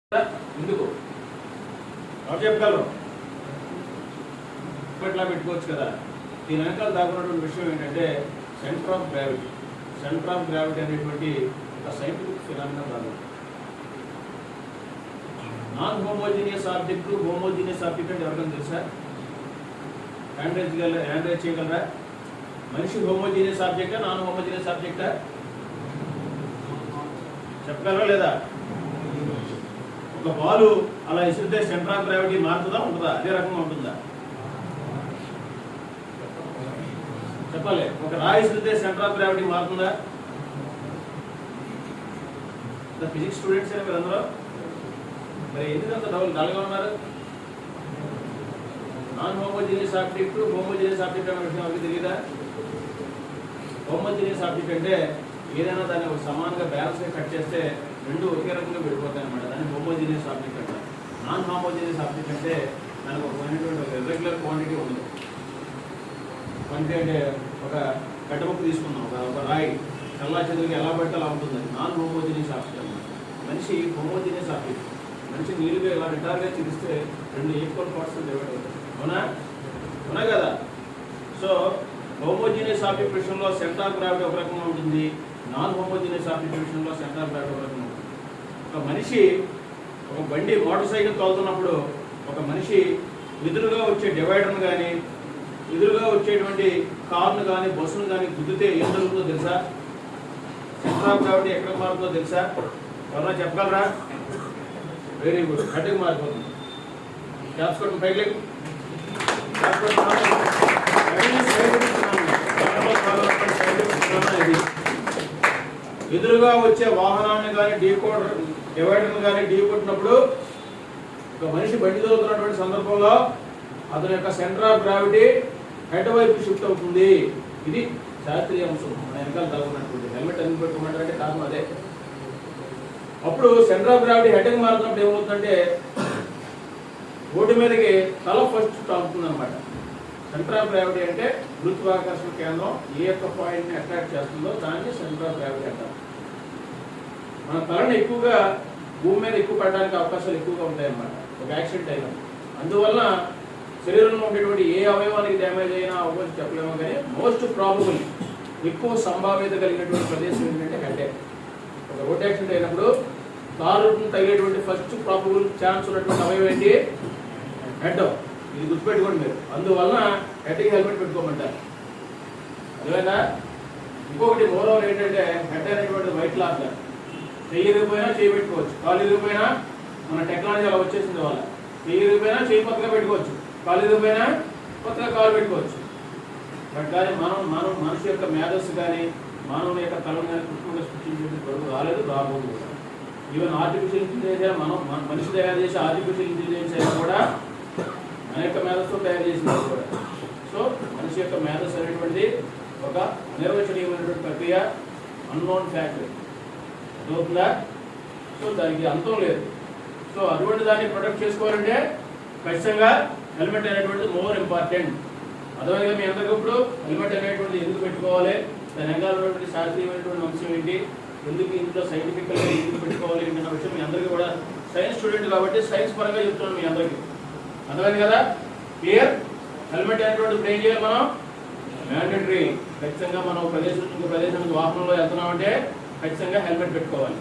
ఎందుకు ఎవరు చెప్పగలరు? ఇప్పట్లా పెట్టుకోవచ్చు కదా. దీని వెనకాల దాకున్నటువంటి విషయం ఏంటంటే centre of gravity. Centre of gravity అనేటువంటి ఒక సైంటిఫిక్ ఫినామినా కాదు. Non homogeneous object, homogeneous object అంటే ఎవరికైనా తెలుసా? హ్యాండ్ రైజ్ చేయగలరా? మనిషి హోమోజీనియస్ ఆబ్జెక్టా, నాన్ హోమోజీనియస్ ఆబ్జెక్టా? చెప్పగలరా లేదా? ఒక బాలు అలా ఇసిరితే సెంటర్ ఆఫ్ గ్రావిటీ మారుతుందా ఉంటుందా? అదే రకంగా ఉంటుందా? చెప్పాలి. ఒక రాయి ఇసిరితే సెంటర్ ఆఫ్ గ్రావిటీ మారుతుందా? ఫిజిక్స్ స్టూడెంట్స్ అయినా మీరు అందరూ మరి ఎందుకంత డల్గా ఉన్నారు? Non homogeneous object, homogeneous object అనే విషయం అవి తెలియదా? హోమోజీనియస్ ఆబ్జెక్ట్ అంటే ఏదైనా దాన్ని ఒక సమానంగా బ్యాలెన్స్గా కట్ చేస్తే రెండు ఒకే రకంగా విడిపోతాయి అన్నమాట. దాన్ని హోమోజీనియస్ ఆబ్జెక్ట్ అంటారు. నాన్ హోమోజీనియస్ ఆబ్జెక్ట్ అంటే దానికి ఒక ఇర్రెగ్యులర్ క్వాంటిటీ ఉండదు. క్వాంటిటీ అంటే ఒక కట్టముక్క తీసుకున్నాం, ఒక రాయి చల్లా చెదురుగా ఎలా పడితే అలా ఉంటుంది. నాన్ హోమోజీనియస్ ఆబ్జెక్ట్ అన్నమాట. మనిషి హోమోజీనియస్ ఆబ్జెక్ట్. మనిషి నీరుగా ఇలా రిటార్గా చిరిస్తే రెండు ఈక్వల్ పార్ట్స్ డివైడ్ అవుతాయి. అవునా? అవునా కదా? సో హోమోజీనియస్ ఆబ్జెక్ట్ విషయంలో సెంటర్ ఆఫ్ గ్రావిటీ ఒక రకంగా ఉంటుంది, నాన్ హోమోజీనియస్ ఆబ్జెక్ట్ విషయంలో సెంటర్ ఆఫ్ గ్రావిటీ ఒక రకంగా ఉంటుంది. ఒక మనిషి ఒక బండి మోటార్ సైకిల్ తోలుతున్నప్పుడు ఒక మనిషి ఎదురుగా వచ్చే డివైడర్ను కానీ ఎదురుగా వచ్చేటువంటి కార్ను కానీ బస్సును కానీ గుద్దితే ఏం జరుగుతుందో తెలుసా? సెంటర్ ఆఫ్ గ్రావిటీ ఎక్కడికి మారుతుందో తెలుసా? ఎవరన్నా చెప్పగలరా? Very good. గట్టిగా మారిపోతుంది. క్యాప్స్ కొట్టు పైకి లేకు. ఎదురుగా వచ్చే వాహనాన్ని కానీ డివైడర్ని కానీ ఢీ కొట్టినప్పుడు ఒక మనిషి బండి తోలుతున్నటువంటి సందర్భంలో అతని యొక్క సెంటర్ ఆఫ్ గ్రావిటీ హెడ్ వైపు షిఫ్ట్ అవుతుంది. ఇది శాస్త్రీయ అంశం. మన వెనకాల తగ్గున్నటువంటి హెల్మెట్ ఎందుకు పెట్టుకోమంటారంటే కారణం అదే. అప్పుడు సెంటర్ ఆఫ్ గ్రావిటీ హెడ్కి మారుతున్నప్పుడు ఏమవుతుందంటే రోడ్డు మీదకి తల ఫస్ట్ తాకుతుంది అనమాట. సెంటర్ ఆఫ్ గ్రావిటీ అంటే గురుత్వాకర్షణ కేంద్రం ఏ యొక్క పాయింట్ని అట్రాక్ట్ చేస్తుందో దాన్ని సెంటర్ ఆఫ్ గ్రావిటీ అంటారు. మన తలని ఎక్కువగా భూమి మీద ఎక్కువ పడడానికి అవకాశాలు ఎక్కువగా ఉంటాయి అన్నమాట ఒక యాక్సిడెంట్ అయినా. అందువలన శరీరంలో ఉండేటువంటి ఏ అవయవానికి డ్యామేజ్ అయినా అవ్వచ్చు చెప్పలేమో, కానీ మోస్ట్ ప్రాబబుల్ ఎక్కువ సంభావ్యత కలిగినటువంటి ప్రదేశం ఏంటంటే హెడ్. ఒక రోడ్ యాక్సిడెంట్ అయినప్పుడు కారు తగిలేటువంటి ఫస్ట్ ప్రాబబుల్ ఛాన్స్ ఉన్నటువంటి అవయవం ఏంటి? హెడ్. ఇది గుర్తుపెట్టుకోండి మీరు. అందువలన హెడ్కి హెల్మెట్ పెట్టుకోమంటారు. అదేనా? ఇంకొకటి మోరవర్ ఏంటంటే హెడ్ అనేటువంటి వైట్ క్లాత్. చెయ్యి ఇరిగిపోయినా చేయి పెట్టుకోవచ్చు, కాలు ఇరిగిపోయినా మన టెక్నాలజీ అలా వచ్చేసింది. వాళ్ళ చెయ్యి ఇరిగిపోయినా చేయి కొత్తగా పెట్టుకోవచ్చు, కాలు ఇరిగిపోయినా కొత్తగా కాలు పెట్టుకోవచ్చు. బట్ కానీ మనం మనిషి యొక్క మేధస్సు కానీ మానవుని యొక్క తలను కానీ కృష్ణుగా సృష్టించేది బరువు రాలేదు, రాబోదు కూడా. ఈవెన్ ఆర్టిఫిషియల్ ఇంటెలిజెన్స్ అయినా మన మనిషి తయారు చేసే ఆర్టిఫిషియల్ ఇంటెలిజెన్స్ అయినా కూడా మన యొక్క మేధస్సుతో తయారు చేసినది కూడా. సో మనిషి యొక్క మేధస్సు అనేటువంటిది ఒక అనిర్వచనీయమైనటువంటి ప్రక్రియ, అన్నోన్ ఫ్యాక్టర్. అవుతుందా? సో దానికి అంతం లేదు. సో అటువంటి దాన్ని ప్రొటెక్ట్ చేసుకోవాలంటే ఖచ్చితంగా హెల్మెట్ అనేటువంటిది మోర్ ఇంపార్టెంట్. అదేవిధంగా మీ అందరికీ ఇప్పుడు హెల్మెట్ అనేటువంటిది ఎందుకు పెట్టుకోవాలి, దాని వెనకాల ఉన్నటువంటి శాస్త్రీయమైనటువంటి అంశం ఏంటి, ఎందుకు ఇంట్లో సైంటిఫిక్గా ఎందుకు పెట్టుకోవాలి అన్న విషయం మీ అందరికీ కూడా సైన్స్ స్టూడెంట్ కాబట్టి సైన్స్ పరంగా చెప్తున్నాను మీ అందరికీ. అర్థమైంది కదా? క్లియర్? హెల్మెట్ అనేటువంటి ఇప్పుడు ఏం చేయాలి మనం? మ్యాండేటరీ. ఖచ్చితంగా మనం ప్రదేశం నుంచి వాహనంలో వెళ్తున్నామంటే ఖచ్చితంగా హెల్మెట్ పెట్టుకోవాలి.